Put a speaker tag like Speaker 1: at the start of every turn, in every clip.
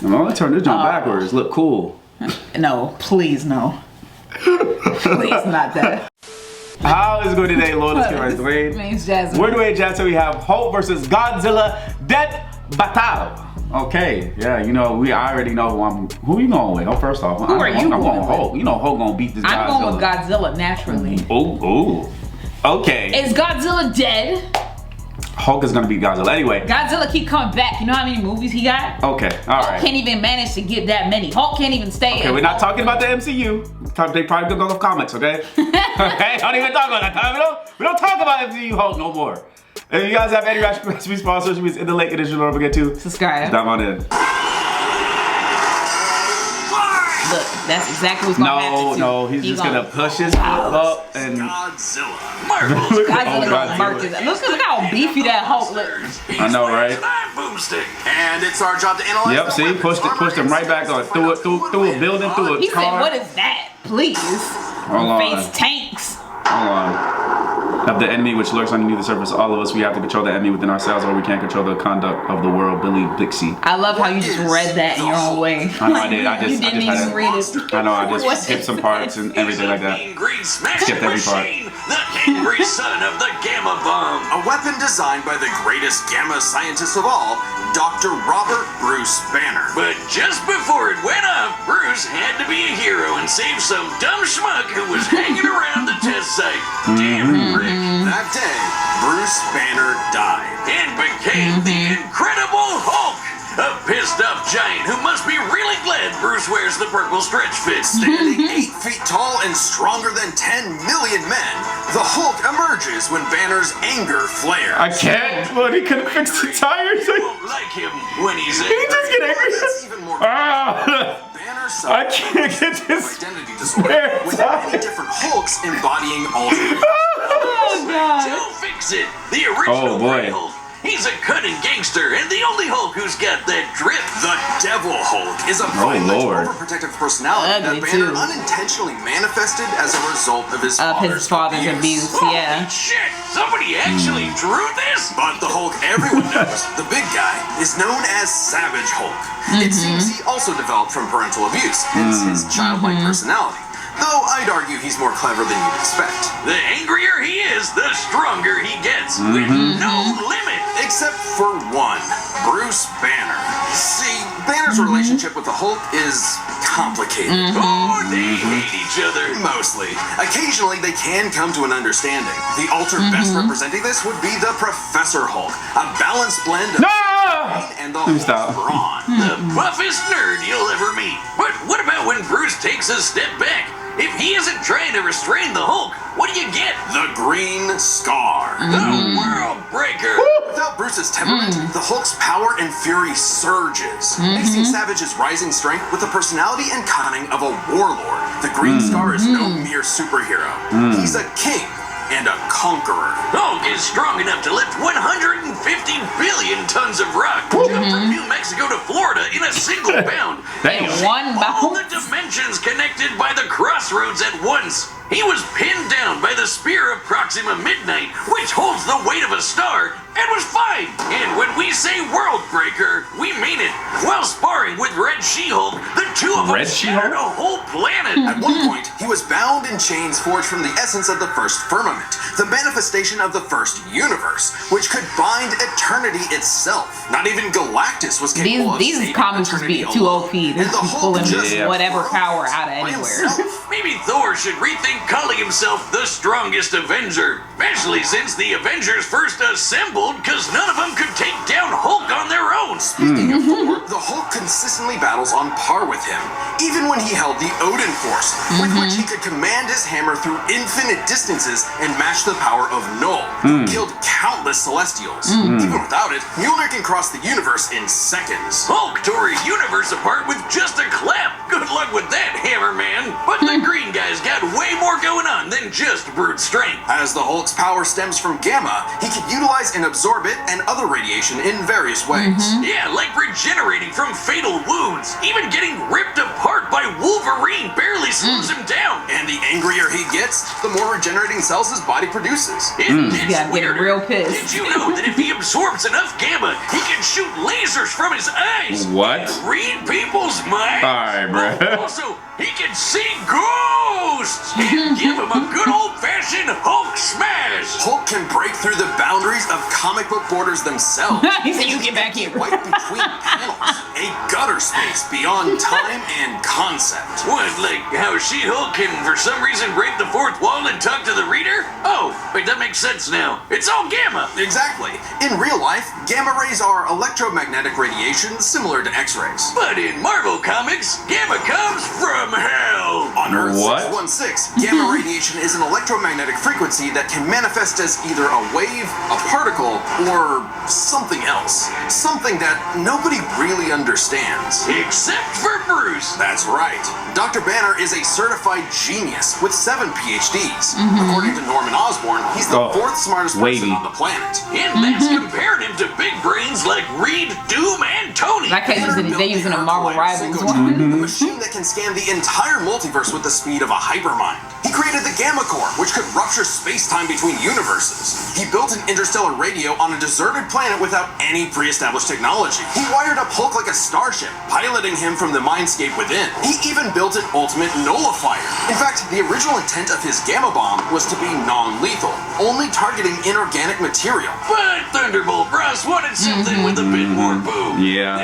Speaker 1: I'm gonna turn this jump backwards. Look cool.
Speaker 2: No, please no. Please not that.
Speaker 1: How is it going today, Lord? Let's get right, Dwayne.
Speaker 2: Name's Jazz.
Speaker 1: We're Dwayne Jazz, so we have Hulk versus Godzilla Death Battle. Okay, yeah, you know, I already know who you going with? Oh, first off,
Speaker 2: who are you
Speaker 1: I'm
Speaker 2: going with?
Speaker 1: Hulk. You know Hulk gonna beat this Godzilla.
Speaker 2: I'm going with Godzilla naturally.
Speaker 1: Ooh. Okay.
Speaker 2: Is Godzilla dead?
Speaker 1: Hulk is gonna beat Godzilla anyway.
Speaker 2: Godzilla keep coming back. You know how many movies he got?
Speaker 1: Okay, all right.
Speaker 2: Hulk can't even manage to get that many. Hulk can't even stay.
Speaker 1: Okay, we're not talking about the MCU. They probably gonna go with comics, okay? Okay, don't even talk about that. We don't talk about MCU Hulk no more. If you guys have any recipe sponsors, please in the link in the description. Don't forget to
Speaker 2: subscribe.
Speaker 1: Dive on in.
Speaker 2: Look, that's exactly what's gonna happen.
Speaker 1: No, he's just gonna push his foot up and
Speaker 3: Godzilla.
Speaker 2: Godzilla gonna mark his. Look how beefy that Hulk looks.
Speaker 1: I know, right?
Speaker 3: Boomstick. And it's our job to analyze.
Speaker 1: Yep, see, pushed him right back on through a building, through a
Speaker 2: He
Speaker 1: car.
Speaker 2: said, "What is that? Please."
Speaker 1: Hold on.
Speaker 2: Face tanks.
Speaker 1: Hold on. Of the enemy which lurks underneath the surface of all of us, we have to control the enemy within ourselves, or we can't control the conduct of the world. Billy Bixie.
Speaker 2: I love how you just read that in your own way.
Speaker 1: I know I did. I just
Speaker 2: didn't
Speaker 1: had
Speaker 2: even
Speaker 1: to
Speaker 2: read it.
Speaker 1: I know I just skipped some parts and everything like that. Skipped every part.
Speaker 3: The angry son of the Gamma Bomb. A weapon designed by the greatest Gamma scientist of all, Dr. Robert Bruce Banner. But just before it went off, Bruce had to be a hero and save some dumb schmuck who was hanging around the test site. Damn it, Rick. That day, Bruce Banner died and became the Incredible Hulk. A pissed off giant who must be really glad Bruce wears the purple stretch fit. Standing 8 feet tall and stronger than 10 million men, the Hulk emerges when Banner's anger flares.
Speaker 1: I can't. Well, he couldn't fix the tires.
Speaker 3: You won't like him when he's angry.
Speaker 1: He just get angry.
Speaker 3: Even more Banner
Speaker 1: I can't get this
Speaker 3: identity disorder with many different Hulks embodying alternate.
Speaker 2: Oh God!
Speaker 3: To fix it, the original Grey Hulk. He's a cunning gangster and the only Hulk who's got that drip. The Devil Hulk is a violent, overprotective personality that Banner unintentionally manifested as a result of his father's abuse.
Speaker 2: Yeah.
Speaker 3: Holy shit! Somebody actually drew this? But the Hulk everyone knows, the big guy, is known as Savage Hulk. It seems he also developed from parental abuse, hence his childlike personality. Though I'd argue he's more clever than you'd expect. The angrier he is, the stronger he gets, with no limit. Except for one, Bruce Banner. See, Banner's relationship with the Hulk is complicated. Oh, they hate each other. Mostly. Occasionally, they can come to an understanding. The alternate best representing this would be the Professor Hulk, a balanced blend of and the Hulk's brawn. The buffest nerd you'll ever meet. But what about when Bruce takes a step back? If he isn't trying to restrain the Hulk, what do you get? The Green Scar. The World Breaker. Without Bruce's temperament, the Hulk's power and fury surges, mixing Savage's rising strength with the personality and cunning of a warlord. The Green Scar is no mere superhero. He's a king and a conqueror. Hulk is strong enough to lift 150 billion tons of rock, jump from New Mexico to Florida in a single bound.
Speaker 2: In one bound?
Speaker 3: All the dimensions connected by the crossroads at once. He was pinned down by the spear of Proxima Midnight, which holds the weight of a star, and was fine. And when we say World Breaker, we mean it. While sparring with Red She-Hulk, the two of them shattered a whole planet. At one point, he was bound in chains forged from the essence of the first firmament, the manifestation of the first universe, which could bind eternity itself. Not even Galactus was capable of
Speaker 2: these comics just be too OP. They're just pulling whatever power out of anywhere.
Speaker 3: Maybe Thor should rethink calling himself the strongest Avenger, especially since the Avengers first assembled because none of them could take down Hulk on their own. Speaking of Thor, the Hulk consistently battles on par with him, even when he held the Odin Force, with which he could command his hammer through infinite distances and match the power of Null, who killed countless Celestials. Even without it, Mjolnir can cross the universe in seconds. Hulk tore a universe apart with just a clap. Good luck with that, Hammerman. But the green guy's got way more going on than just brute strength. As the Hulk's power stems from gamma, he can utilize and absorb it and other radiation in various ways. Yeah, like regenerating from fatal wounds. Even getting ripped apart by Wolverine barely slows him down. And the angrier he gets, the more regenerating cells his body produces.
Speaker 2: You gotta get real pissed.
Speaker 3: Did you know that if he absorbs enough gamma, he can shoot lasers from his eyes?
Speaker 1: What?
Speaker 3: Read people's minds.
Speaker 1: Alright, bro.
Speaker 3: Also, he can see ghosts and give him a good old-fashioned Hulk smash. Hulk can break through the boundaries of comic book borders themselves.
Speaker 2: He said, "You get back here."
Speaker 3: Right between panels, a gutter space beyond time and concept. What, like how She-Hulk can for some reason break the fourth wall and talk to the reader? Oh, wait, that makes sense now. It's all gamma. Exactly. In real life, gamma rays are electromagnetic radiation similar to X-rays. But in Marvel Comics, gamma comes from hell. On Earth
Speaker 1: What?
Speaker 3: 616, gamma radiation is an electromagnetic frequency that can manifest as either a wave, a particle, or something else. Something that nobody really understands. Except for Bruce. That's right. Dr. Banner is a certified genius with 7 PhDs. According to Norman Osborn, he's the fourth smartest person on the planet. And that's compared him to big brains like Reed, Doom, and Tony.
Speaker 2: Like they using a Marvel Rivals
Speaker 3: one. A machine that can scan the entire multiverse with the speed of a hypermind. He created the Gamma Core, which could rupture space-time between universes. He built an interstellar radio on a deserted planet without any pre-established technology. He wired up Hulk like a starship, piloting him from the mindscape within. He even built an ultimate nullifier. In fact, the original intent of his Gamma Bomb was to be non-lethal, only targeting inorganic material. But Thunderbolt Ross wanted something with a bit more boom.
Speaker 1: Yeah.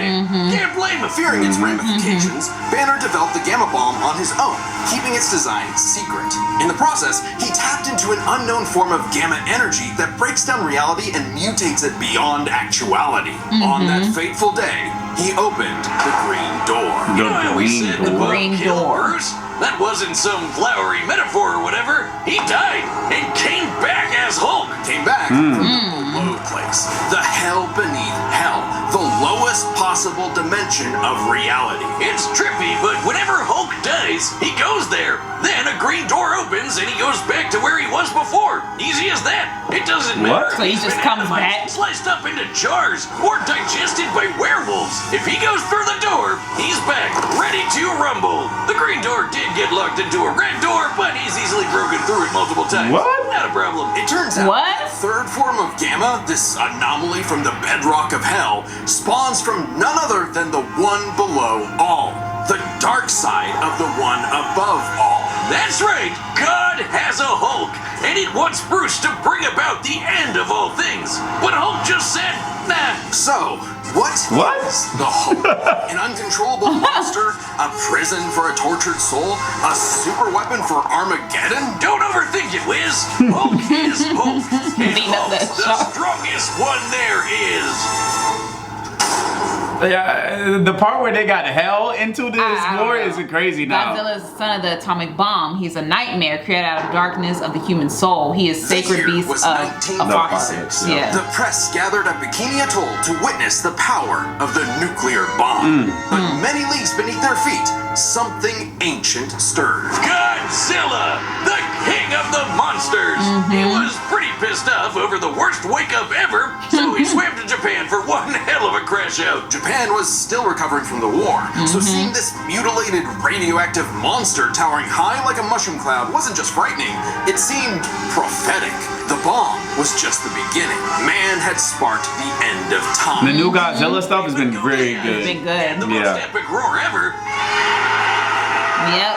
Speaker 3: Can't blame him. Fearing its ramifications, Banner developed the Gamma Bomb on his own, keeping its design secret. In the process, he tapped into an unknown form of gamma energy that breaks down reality and mutates it beyond actuality. On that fateful day, he opened the Green Door. You know how we said the book killed Bruce? That wasn't some flowery metaphor or whatever. He died and came back as Hulk. Came back from the low place. The hell beneath hell. The lowest possible dimension of reality. It's trippy, but whenever Hulk dies, he goes there. Then a green door opens and he goes back to where he was before. Easy as that. It doesn't matter.
Speaker 2: So he just comes back?
Speaker 3: Sliced up into jars or digested by werewolves. If he goes through the door, he's back, ready to rumble. The green door did get locked into a red door, but he's easily broken through it multiple times.
Speaker 1: What?
Speaker 3: Not a problem. It turns out the third form of gamma, this anomaly from the bedrock of hell, spawns from none other than the one below all. The dark side of the one above all. That's right, God has a Hulk, and it wants Bruce to bring about the end of all things. But Hulk just said, nah. So, what is the Hulk? An uncontrollable monster? A prison for a tortured soul? A super weapon for Armageddon? Don't overthink it, Wiz. Hulk is Hulk, and Hulk's the strongest one there is.
Speaker 1: Yeah, the part where they got hell into this war is crazy now.
Speaker 2: Godzilla is the son of the atomic bomb. He's a nightmare created out of darkness of the human soul. He is sacred beast of Apocalypse.
Speaker 3: Yeah. The press gathered at Bikini Atoll to witness the power of the nuclear bomb. But many leagues beneath their feet, something ancient stirred. Godzilla, the king of the monsters. He was pretty pissed off over the worst wake-up ever, so he swam to Japan for one hell of a crash out. Japan was still recovering from the war, so seeing this mutilated radioactive monster towering high like a mushroom cloud wasn't just frightening, it seemed prophetic. The bomb was just the beginning. Man had sparked the end of time.
Speaker 1: The new Godzilla stuff has been very good.
Speaker 2: It's been good.
Speaker 3: And the most epic roar ever.
Speaker 2: Yep.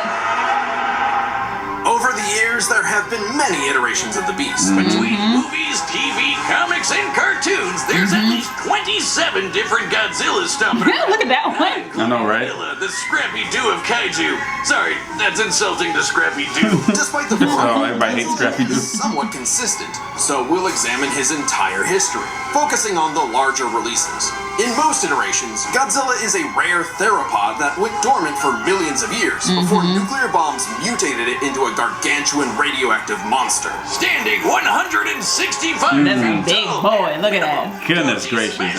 Speaker 3: Over the years, there have been many iterations of the Beast. Between movies, TV, comics, and cartoons, there's at least 27 different Godzillas stomping around.
Speaker 2: Look at that one.
Speaker 1: I know, right?
Speaker 3: Godzilla, the Scrappy-Doo of kaiju. Sorry, that's insulting to Scrappy-Doo. Despite the
Speaker 1: everybody hates Scrappy-Doo.
Speaker 3: He's somewhat consistent, so we'll examine his entire history, focusing on the larger releases. In most iterations, Godzilla is a rare theropod that went dormant for millions of years before nuclear bombs mutated it into a gargantuan radioactive monster. Standing 165
Speaker 2: That's a big boy. Look at that.
Speaker 1: Goodness gracious, man.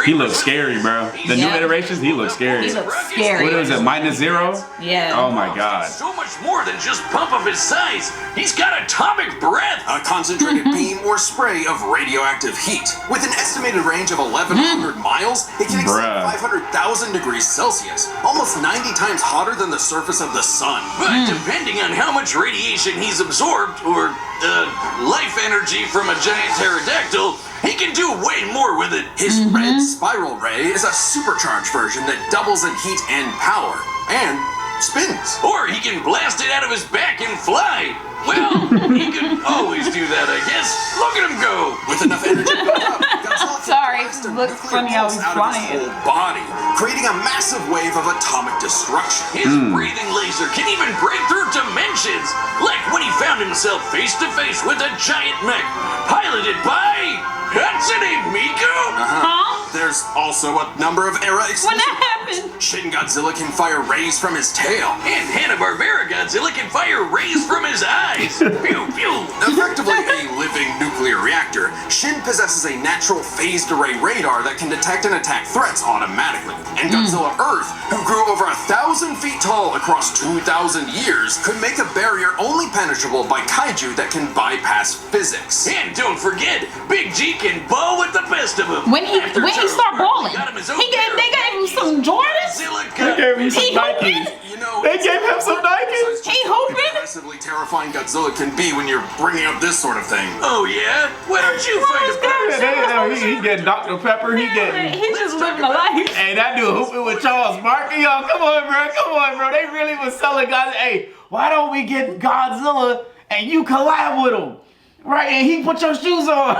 Speaker 1: He looks scary, bro. The new iterations, he looks scary.
Speaker 2: He looks scary.
Speaker 1: What is it, -0?
Speaker 2: Yeah.
Speaker 1: Oh my god.
Speaker 3: So much more than just pump up his size. He's got atomic breath. A concentrated beam or spray of radioactive heat. With an estimated range of 1,100 miles, it can exceed 500,000 degrees Celsius, almost 90 times hotter than the surface of the sun. But depending on how much radiation he's absorbed, or life energy from a giant pterodactyl, he can do way more with it. His red spiral ray is a supercharged version that doubles in heat and power, and spins. Or he can blast it out of his back and fly. Well, he can always do that, I guess. Look at him go. With enough energy built up, Godzilla can
Speaker 2: Sorry,
Speaker 3: blast a
Speaker 2: it looks
Speaker 3: nuclear
Speaker 2: funny how
Speaker 3: pulse
Speaker 2: he's
Speaker 3: out of his
Speaker 2: flying.
Speaker 3: whole body, creating a massive wave of atomic destruction. His breathing laser can even break through dimensions, like when he found himself face to face with a giant mech piloted by Hatsune Miku.
Speaker 2: Huh?
Speaker 3: There's also a number of era
Speaker 2: When
Speaker 3: exclusive.
Speaker 2: that happened?
Speaker 3: Shin Godzilla can fire rays from his tail. And Hanna-Barbera Godzilla can fire rays from his eyes. Pew, pew. Effectively a living nuclear reactor, Shin possesses a natural phased array radar that can detect and attack threats automatically. And Godzilla Earth, who grew over 1,000 feet tall across 2,000 years, could make a barrier only penetrable by kaiju that can bypass physics. And don't forget, Big G can ball with the best of them.
Speaker 2: When he started balling, they gave him some Jordans.
Speaker 1: They gave him some
Speaker 2: He
Speaker 1: Nikes.
Speaker 3: You know,
Speaker 1: They gave him some Nikes.
Speaker 2: He hooping?
Speaker 3: Impressively terrifying Godzilla can be when you're bringing up this sort of thing. Oh yeah? Why don't you find a better?
Speaker 1: He getting Dr. Pepper. He getting.
Speaker 2: He's just living a life.
Speaker 1: Hey, that dude hooping with Charles Barkley. Yo, come on, bro. They really was selling Godzilla. Hey, why don't we get Godzilla and you collab with him? Right, and he put your shoes on.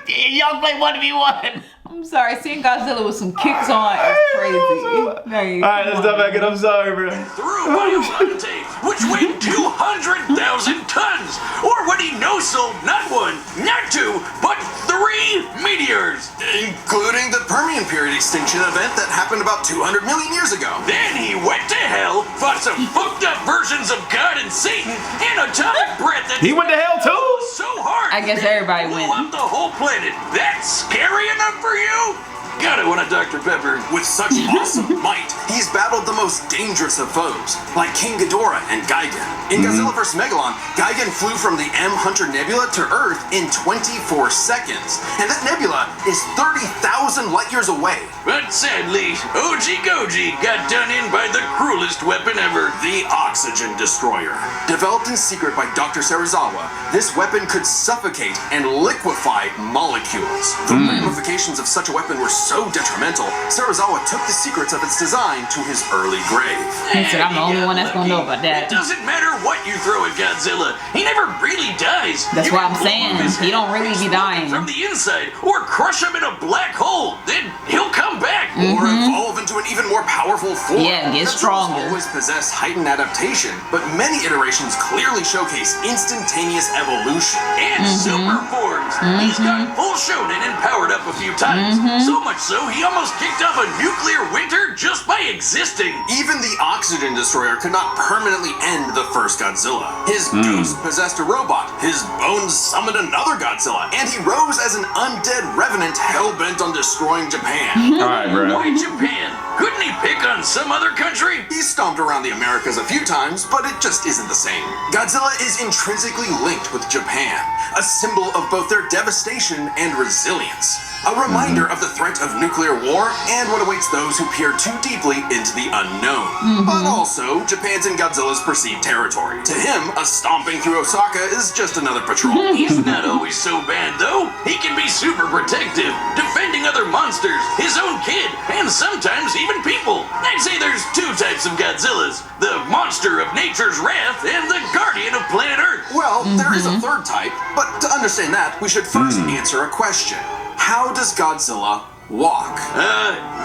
Speaker 1: Y'all play 1v1.
Speaker 2: I'm sorry, seeing Godzilla with some kicks on is crazy.
Speaker 1: All right, let's stop back and I'm sorry, bro.
Speaker 3: Through Biomonte, which weighed 200,000 tons, or when he no-sold not one, not two, but 3 meteors, including the Permian period extinction event that happened about 200 million years ago. Then he went to hell, fought some fucked up versions of God and Satan, and atomic breath that
Speaker 1: He went to hell too?
Speaker 3: so hard.
Speaker 2: I guess everybody
Speaker 3: blew
Speaker 2: went.
Speaker 3: up the whole planet. That's scary enough for you? Gotta want a Dr. Pepper. With such awesome might, he's battled the most dangerous of foes, like King Ghidorah and Gigan. In Godzilla vs. Megalon, Gigan flew from the M Hunter Nebula to Earth in 24 seconds, and that nebula is 30,000 light years away. But sadly, OG Goji got done in by the cruelest weapon ever, the Oxygen Destroyer. Developed in secret by Dr. Serizawa, this weapon could suffocate and liquefy molecules. The ramifications of such a weapon were so detrimental, Serizawa took the secrets of its design to his early grave.
Speaker 2: He said, I'm the only one that's gonna know about that.
Speaker 3: It doesn't matter what you throw at Godzilla, he never really dies.
Speaker 2: That's
Speaker 3: You
Speaker 2: what
Speaker 3: can
Speaker 2: I'm
Speaker 3: blow
Speaker 2: saying.
Speaker 3: up his
Speaker 2: He don't
Speaker 3: head,
Speaker 2: really be dying.
Speaker 3: from the inside, or crush him in a black hole. Then he'll come back, or evolve into an even more powerful form.
Speaker 2: Yeah, get
Speaker 3: Godzilla's
Speaker 2: stronger.
Speaker 3: always possessed heightened adaptation, but many iterations clearly showcase instantaneous evolution and super forms. He's got full shonen and powered up a few times, so much so he almost kicked off a nuclear winter just by existing. Even the Oxygen Destroyer could not permanently end the first Godzilla. His ghost possessed a robot, his bones summoned another Godzilla, and he rose as an undead revenant hell-bent on destroying Japan.
Speaker 1: All right, bro.
Speaker 3: Why Japan? Couldn't he pick on some other country? He stomped around the Americas a few times, but it just isn't the same. Godzilla is intrinsically linked with Japan, a symbol of both their devastation and resilience. A reminder of the threat of nuclear war and what awaits those who peer too deeply into the unknown. But also, Japan's in Godzilla's perceived territory. To him, a stomping through Osaka is just another patrol. He's not always so bad, though. He can be super protective, defending other monsters, his own kid, and sometimes even people. I'd say there's 2 types of Godzillas. The monster of nature's wrath and the guardian of planet Earth. Well, there is a 3rd type, but to understand that, we should first answer a question. How does Godzilla walk?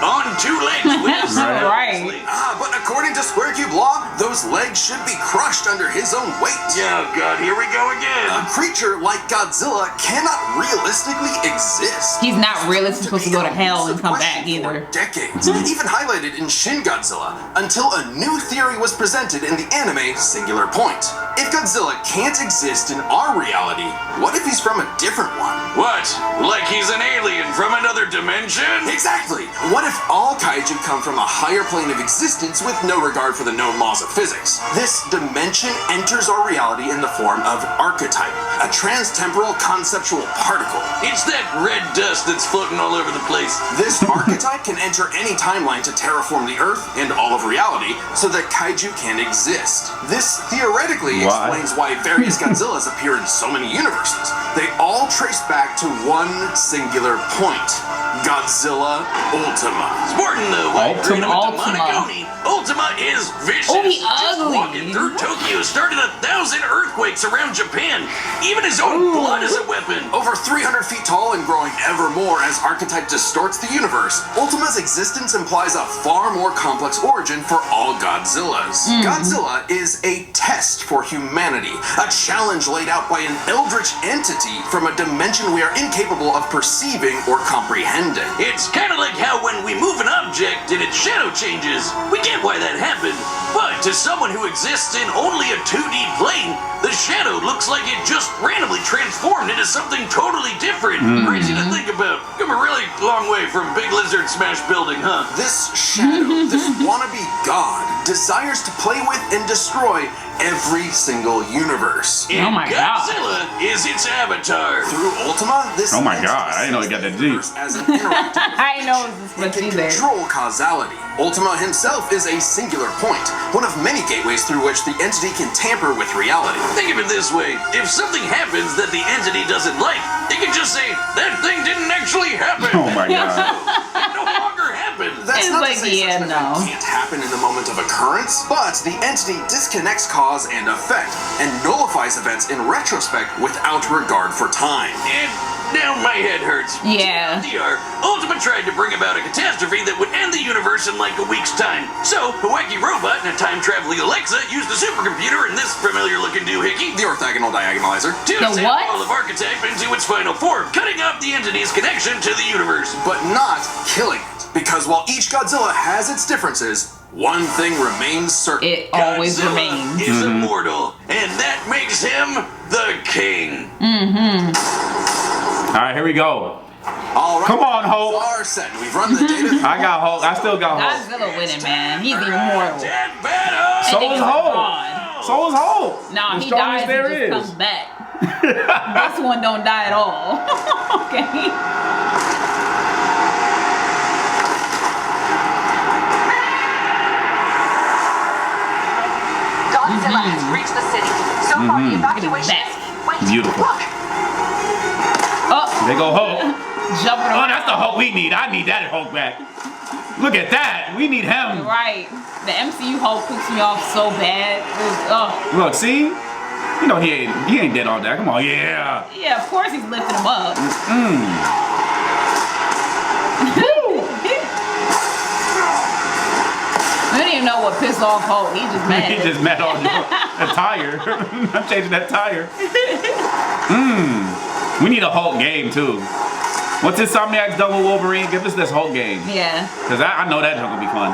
Speaker 3: On 2 legs with
Speaker 2: Right.
Speaker 3: but according to Square Cube Law, those legs should be crushed under his own weight.
Speaker 4: Oh God, here we go again.
Speaker 3: A creature like Godzilla cannot realistically exist.
Speaker 2: He's not really supposed to go to hell and come back either.
Speaker 3: Decades, even highlighted in Shin Godzilla, until a new theory was presented in the anime Singular Point. If Godzilla can't exist in our reality, what if he's from a different one?
Speaker 4: What? Like he's an alien from another dimension?
Speaker 3: Exactly! What if all kaiju come from a higher plane of existence with no regard for the known laws of physics? This dimension enters our reality in the form of archetype, a transtemporal conceptual particle.
Speaker 4: It's that red dust that's floating all over the place.
Speaker 3: This archetype can enter any timeline to terraform the Earth and all of reality so that kaiju can exist. This theoretically explains why various Godzillas appear in so many universes. They all trace back to one singular point. Godzilla Ultima.
Speaker 4: Sporting the white green with the
Speaker 2: Ultima.
Speaker 4: Monogoni, Ultima is vicious.
Speaker 2: Oh, he
Speaker 4: Just
Speaker 2: ugly.
Speaker 4: walking through Tokyo started 1,000 earthquakes around Japan. Even his own blood is a weapon.
Speaker 3: Over 300 feet tall and growing ever more as archetype distorts the universe, Ultima's existence implies a far more complex origin for all Godzillas. Godzilla is a test for humanity, a challenge laid out by an eldritch entity from a dimension we are incapable of perceiving or comprehending.
Speaker 4: It's kind of like how when we move an object and its shadow changes, we get why that happened. But to someone who exists in only a 2D plane, the shadow looks like it just randomly transformed into something totally different. Crazy to think about. Come a really long way from Big Lizard Smash Building, huh?
Speaker 3: This shadow, this wannabe god, desires to play with and destroy every single universe.
Speaker 4: And
Speaker 2: Oh my God.
Speaker 4: Godzilla is its avatar.
Speaker 3: Through Ultima, this
Speaker 1: Oh my God, I didn't know he got that deep.
Speaker 3: as an interactive
Speaker 2: I know this
Speaker 3: and
Speaker 2: must
Speaker 3: can
Speaker 2: be there.
Speaker 3: control causality. Ultima himself is a singular point, one of many gateways through which the entity can tamper with reality.
Speaker 4: Think of it this way. If something happens that the entity doesn't like, it can just say, that thing didn't actually happen.
Speaker 1: Oh my God.
Speaker 4: It no longer happened.
Speaker 3: That's
Speaker 2: It's
Speaker 3: not
Speaker 2: like,
Speaker 3: to say
Speaker 2: yeah,
Speaker 3: such an
Speaker 2: no.
Speaker 3: event can't happen in the moment of occurrence, but the entity disconnects cause and effect and nullifies events in retrospect without regard for time.
Speaker 4: And now my head hurts.
Speaker 2: Yeah.
Speaker 4: TLDR, Ultima tried to bring about a catastrophe that would end the universe in like a week's time. So, a wacky robot and a time-traveling Alexa used a supercomputer and this familiar-looking doohickey
Speaker 3: The orthogonal diagonalizer.
Speaker 4: to
Speaker 2: The
Speaker 4: send
Speaker 2: what?
Speaker 4: all of Archetype into its final form, cutting off the entity's connection to the universe.
Speaker 3: But not killing it. Because while each Godzilla has its differences, one thing remains certain.
Speaker 2: It always
Speaker 4: Godzilla
Speaker 2: remains.
Speaker 4: is immortal, and that makes him the king.
Speaker 1: All right, here we go.
Speaker 3: All right,
Speaker 1: Come on, Hulk.
Speaker 3: Are set. We've run the data.
Speaker 1: I got Hulk. I still got Hulk.
Speaker 2: Godzilla winning, man. He's immortal.
Speaker 4: Dead battle.
Speaker 1: So
Speaker 2: think
Speaker 1: is
Speaker 2: it's
Speaker 1: Hulk.
Speaker 2: God.
Speaker 1: So is Hulk.
Speaker 2: Nah,
Speaker 1: The
Speaker 2: he
Speaker 1: strongest
Speaker 2: dies and
Speaker 1: there
Speaker 2: just
Speaker 1: is.
Speaker 2: comes back. This one don't die at all. Okay.
Speaker 5: Godzilla has reached the city. So far, the evacuation
Speaker 2: Look at
Speaker 5: is... Wait,
Speaker 1: Beautiful.
Speaker 5: look!
Speaker 2: Oh,
Speaker 1: They go Hulk.
Speaker 2: jumping
Speaker 1: Oh,
Speaker 2: around.
Speaker 1: that's the Hulk we need. I need that Hulk back. Look at that. We need him.
Speaker 2: Right. The MCU Hulk picks me off so bad.
Speaker 1: Look, see? You know he ain't dead all that. Come on, yeah.
Speaker 2: Yeah, of course he's lifting him up. I don't even know what pissed off Hulk. He just mad.
Speaker 1: He just met on a tire. I'm changing that tire. We need a Hulk game too. What's Insomniac's done with Wolverine? Give us this Hulk game.
Speaker 2: Yeah.
Speaker 1: Cause I know that's gonna be fun.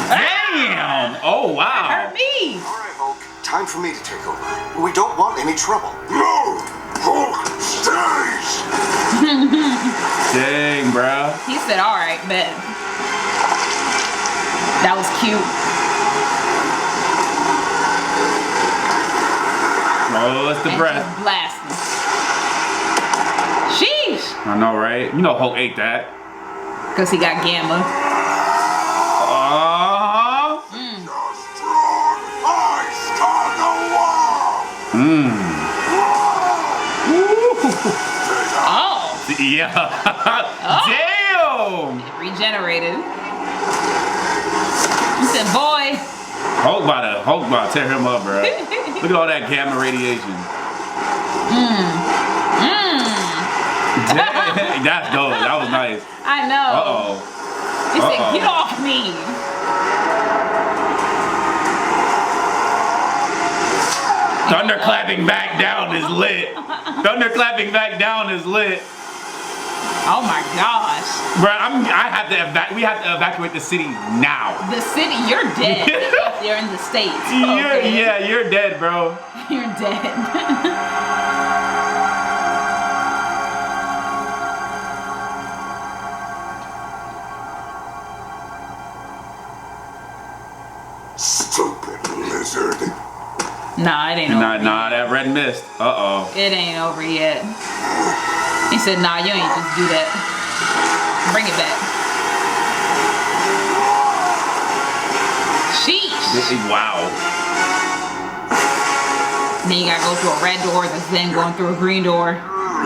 Speaker 1: Damn! Oh wow!
Speaker 2: Hurt me.
Speaker 6: All right, Hulk. Time for me to take over. We don't want any trouble. No! Hulk stays!
Speaker 1: Dang, bruh.
Speaker 2: He said, all right, bet. That was cute.
Speaker 1: Oh, it's the
Speaker 2: And
Speaker 1: breath.
Speaker 2: just blasting. Sheesh.
Speaker 1: I know, right? You know Hulk ate that.
Speaker 2: Because he got gamma.
Speaker 6: You're strong! I start the war!
Speaker 2: Oh.
Speaker 1: Yeah. Damn.
Speaker 2: Regenerated. He said, boy.
Speaker 1: Hulk about to tear him up, bro. Look at all that gamma radiation. Dang, that's dope. That was nice.
Speaker 2: I know.
Speaker 1: Uh-oh.
Speaker 2: He said, get off me.
Speaker 1: Thunderclapping back down is lit. Thunderclapping back down is lit.
Speaker 2: Oh my gosh.
Speaker 1: Bro, we have to evacuate the city now.
Speaker 2: The city, you're dead. If you're in the States. Okay.
Speaker 1: Yeah, you're dead, bro.
Speaker 2: You're dead.
Speaker 6: Stupid lizard.
Speaker 2: Nah, it ain't over.
Speaker 1: Nah, that red mist. Uh-oh.
Speaker 2: It ain't over yet. He said, nah, you ain't just do that. Bring it back. Sheesh.
Speaker 1: Wow.
Speaker 2: Then you gotta go through a red door that's then going through a green door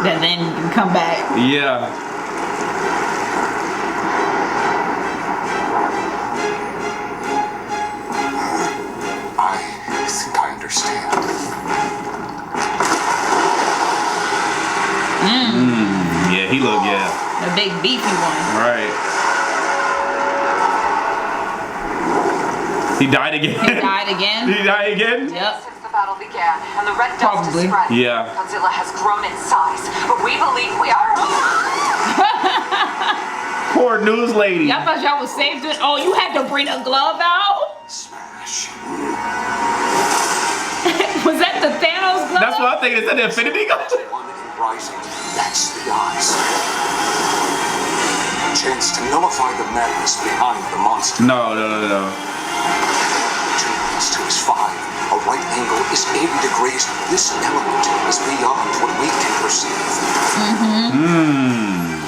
Speaker 2: that then you can come back.
Speaker 1: Yeah.
Speaker 6: I think I understand.
Speaker 1: Yeah, he looked,
Speaker 2: The big beefy one.
Speaker 1: Right. He died again.
Speaker 2: He died again?
Speaker 1: He died again?
Speaker 2: Yep.
Speaker 5: Since the battle began and the red dust
Speaker 2: Probably.
Speaker 5: is spread,
Speaker 1: Yeah.
Speaker 5: Godzilla has grown in size, but we believe we are.
Speaker 1: Poor news lady.
Speaker 2: Y'all thought y'all was safe doing. Oh, you had to bring a glove out?
Speaker 6: Smash.
Speaker 2: Was that the Thanos glove?
Speaker 1: That's what I think. Is that the Infinity Gun?
Speaker 6: One in rising. That's the eyes. Chance to nullify the madness behind the monster.
Speaker 1: No.
Speaker 6: 2 plus 2 is 5. A right angle is 80 degrees. This element is beyond what we can perceive.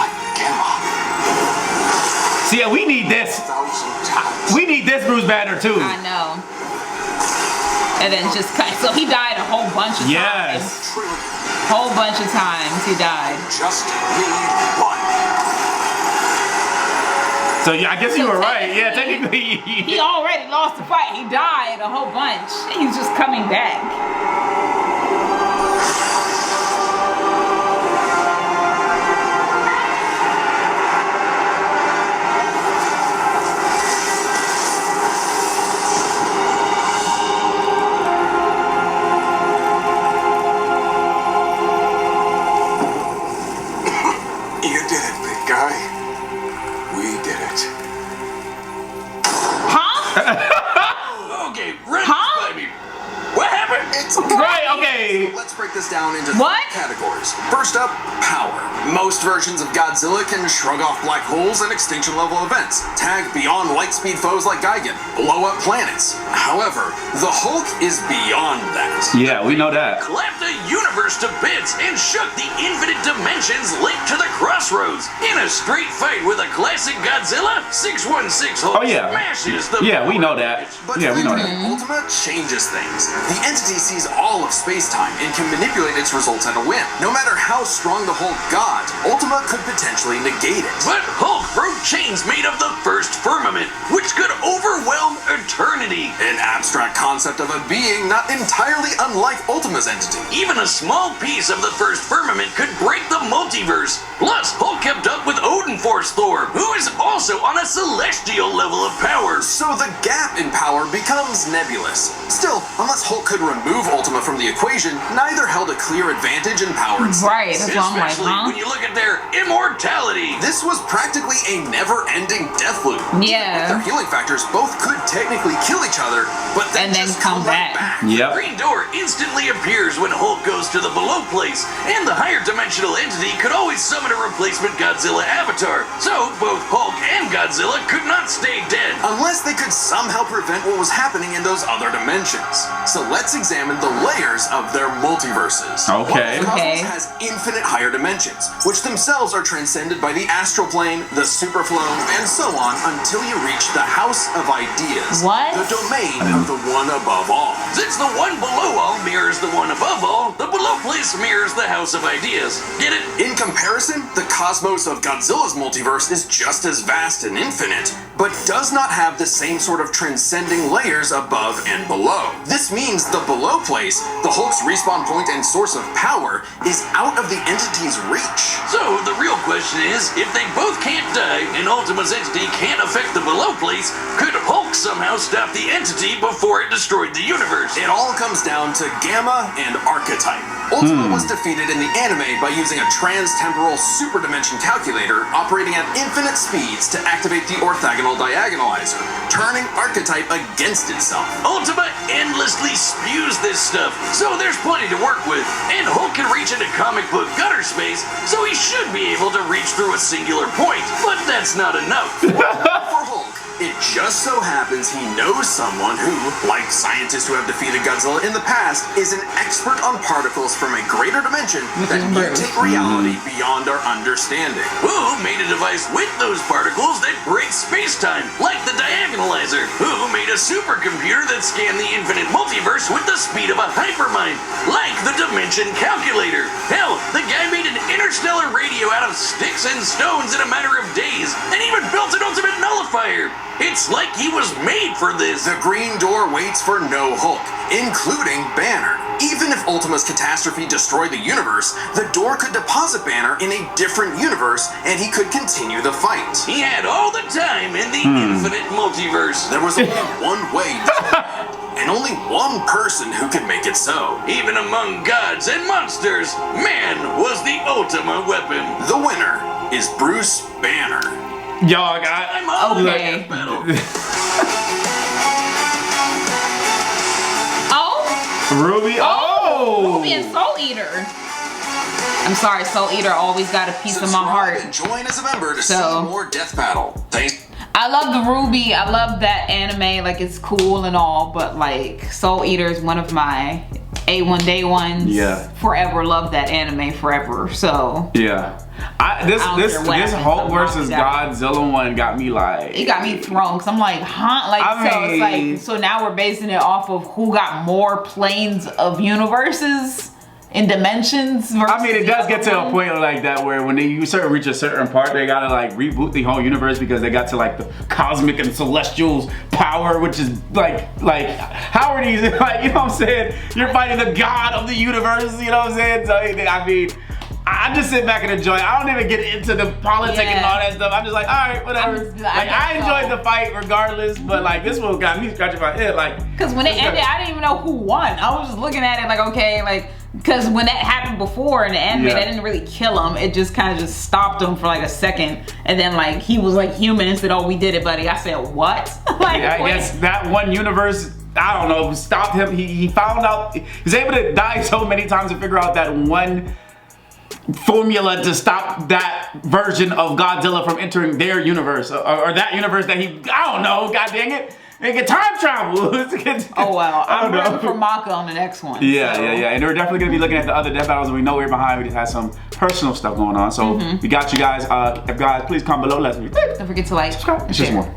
Speaker 6: Like gamma.
Speaker 1: See, yeah, we need this.
Speaker 6: 1,000 times.
Speaker 1: We need this Bruce Banner too.
Speaker 2: I know. And then just cut. So he died a whole bunch of times.
Speaker 1: Yes.
Speaker 6: Trillion.
Speaker 2: Whole bunch of times he died.
Speaker 6: Just need one.
Speaker 1: So yeah, I guess you
Speaker 2: So
Speaker 1: were right. Yeah,
Speaker 2: technically-
Speaker 1: technically.
Speaker 2: He already lost the fight. He died a whole bunch. He's just coming back.
Speaker 6: You did it, big guy. We did it.
Speaker 2: Huh?
Speaker 4: Okay, run
Speaker 2: Huh?
Speaker 4: this by me. What happened?
Speaker 6: It's okay.
Speaker 1: Right, okay.
Speaker 3: Let's break this down into
Speaker 2: What?
Speaker 3: 3 categories. First up, power. Most versions of Godzilla can shrug off black holes and extinction level events, tag beyond light speed foes like Gigan, blow up planets. However, the Hulk is beyond that.
Speaker 1: Yeah, we know that.
Speaker 4: Clapped the universe to bits and shook the infinite dimensions linked to the crossroads. In a straight fight with a classic Godzilla, 616 Hulk
Speaker 1: Oh, yeah.
Speaker 4: smashes the
Speaker 1: Yeah, we know that.
Speaker 3: But
Speaker 1: Yeah, we know that.
Speaker 3: finding Ultima changes things. The entity sees all of space-time and can manipulate its results at a whim. No matter how strong the Hulk got, Ultima could potentially negate it.
Speaker 4: But Hulk broke chains made of the first firmament, which could overwhelm eternity.
Speaker 3: An abstract concept of a being not entirely unlike Ultima's entity.
Speaker 4: Even a small piece of the first firmament could break the multiverse. Plus, Hulk kept up with Odin Force Thor, who is also on a celestial level of power.
Speaker 3: So the gap in power becomes nebulous. Still, unless Hulk could remove Ultima from the equation, neither held a clear advantage in power and size.
Speaker 2: Right. That's why I'm like,
Speaker 4: Especially
Speaker 2: huh?
Speaker 4: when you look at their immortality.
Speaker 3: This was practically a never-ending death loop.
Speaker 2: Yeah.
Speaker 3: With their healing factors, both could technically kill each other, but then
Speaker 2: And then
Speaker 3: just
Speaker 2: come
Speaker 3: right
Speaker 2: back.
Speaker 1: Yep.
Speaker 4: Green door instantly appears when Hulk goes to the below place, and the higher dimensional entity could always summon a replacement Godzilla avatar. So both Hulk and Godzilla could not stay dead.
Speaker 3: Unless they could somehow prevent what was happening in those other dimensions. So let's examine the layers of their multiverses.
Speaker 1: Okay.
Speaker 3: One of the
Speaker 2: Okay.
Speaker 3: cosmos has infinite higher dimensions, which themselves are transcended by the astral plane, the superflow, and so on until you reach the House of Ideas.
Speaker 2: What?
Speaker 3: The domain of the one above all.
Speaker 4: Since the one below all mirrors the one above all, the below place mirrors the House of Ideas. Get it?
Speaker 3: In comparison, the cosmos of Godzilla's multiverse is just as vast and infinite, but does not have the same sort of transcending layers above and below. This means the below place, the Hulk's respawn point and source of power is out of the entity's reach.
Speaker 4: So the real question is, if they both can't die and Ultima's entity can't affect the below place, could Hulk somehow stop the entity before it destroyed the universe?
Speaker 3: It all comes down to Gamma and Archetype. Ultima was defeated in the anime by using a trans-temporal super dimension calculator operating at infinite speeds to activate the orthogonal diagonalizer, turning Archetype against itself.
Speaker 4: Ultima endlessly spews this stuff, so there's plenty to work with. And Hulk can reach into comic book gutter space, so he should be able to reach through a singular point. But that's not enough.
Speaker 3: For Hulk, it just so happens he knows someone who, like scientists who have defeated Godzilla in the past, is an expert on particles from a greater dimension that mutate reality beyond our understanding.
Speaker 4: Who made a device with those particles that breaks space-time, like the diagonalizer? Who made a supercomputer that scanned the infinite multiverse with the speed of a hypermind, like the dimension calculator? Hell, the guy made an interstellar radio out of sticks and stones in a matter of days, and even built an ultimate nullifier. It's like he was made for this.
Speaker 3: The Green Door waits for no Hulk, including Banner. Even if Ultima's catastrophe destroyed the universe, the door could deposit Banner in a different universe, and he could continue the fight.
Speaker 4: He had all the time in the infinite multiverse.
Speaker 3: There was only one way, and only one person who could make it so.
Speaker 4: Even among gods and monsters, man was the Ultima weapon.
Speaker 3: The winner is Bruce Banner.
Speaker 1: Y'all got.
Speaker 4: I'm all
Speaker 2: Okay.
Speaker 4: battle.
Speaker 1: Ruby. Oh!
Speaker 2: Ruby and Soul Eater. I'm sorry, Soul Eater always got a piece of my heart.
Speaker 3: And join as a member to
Speaker 2: So-
Speaker 3: see more Death Battle. Thanks.
Speaker 2: I love the Ruby. I love that anime. Like, it's cool and all, but like Soul Eater is one of my A1 day ones.
Speaker 1: Yeah.
Speaker 2: Forever love that anime forever. So
Speaker 1: Yeah. This
Speaker 2: happens,
Speaker 1: Hulk
Speaker 2: I'm
Speaker 1: versus
Speaker 2: not
Speaker 1: Godzilla one got me like.
Speaker 2: it got me thrown because I'm like, huh? Like,
Speaker 1: I
Speaker 2: so it's
Speaker 1: mean-
Speaker 2: like, so now we're basing it off of who got more planes of universes and dimensions.
Speaker 1: I mean, it
Speaker 2: versus
Speaker 1: does
Speaker 2: the
Speaker 1: get to
Speaker 2: other
Speaker 1: a
Speaker 2: one.
Speaker 1: point like that where when they reach a certain part, they gotta like reboot the whole universe because they got to like the cosmic and celestial power, which is like how are these? Like, you know what I'm saying? You're fighting the god of the universe. You know what I'm saying? So I mean. I just sit back and enjoy. I don't even get into the politics and all that stuff. I'm just like, all right, whatever. I enjoyed the fight regardless, but like this one got me scratching my head. Like,
Speaker 2: because when it ended, I didn't even know who won. I was just looking at it like, okay, like, because when that happened before in the anime, that didn't really kill him. It just kind of just stopped him for like a second, and then like he was like human and said, "Oh, we did it, buddy." I said, "What?" Like,
Speaker 1: I guess that one universe. I don't know. Stopped him. He found out. He was able to die so many times to figure out that one formula to stop that version of Godzilla from entering their universe or that universe that he, I don't know, god dang it, they get time travel.
Speaker 2: Oh well, I'm rooting for Maka on the next one.
Speaker 1: Yeah,
Speaker 2: so.
Speaker 1: yeah. And we're definitely gonna be looking at the other Death Battles, and we know we're behind. We just had some personal stuff going on, so we got you guys. Guys, please comment below. Let's
Speaker 2: Don't forget to like,
Speaker 1: subscribe. It's just
Speaker 2: share.
Speaker 1: more.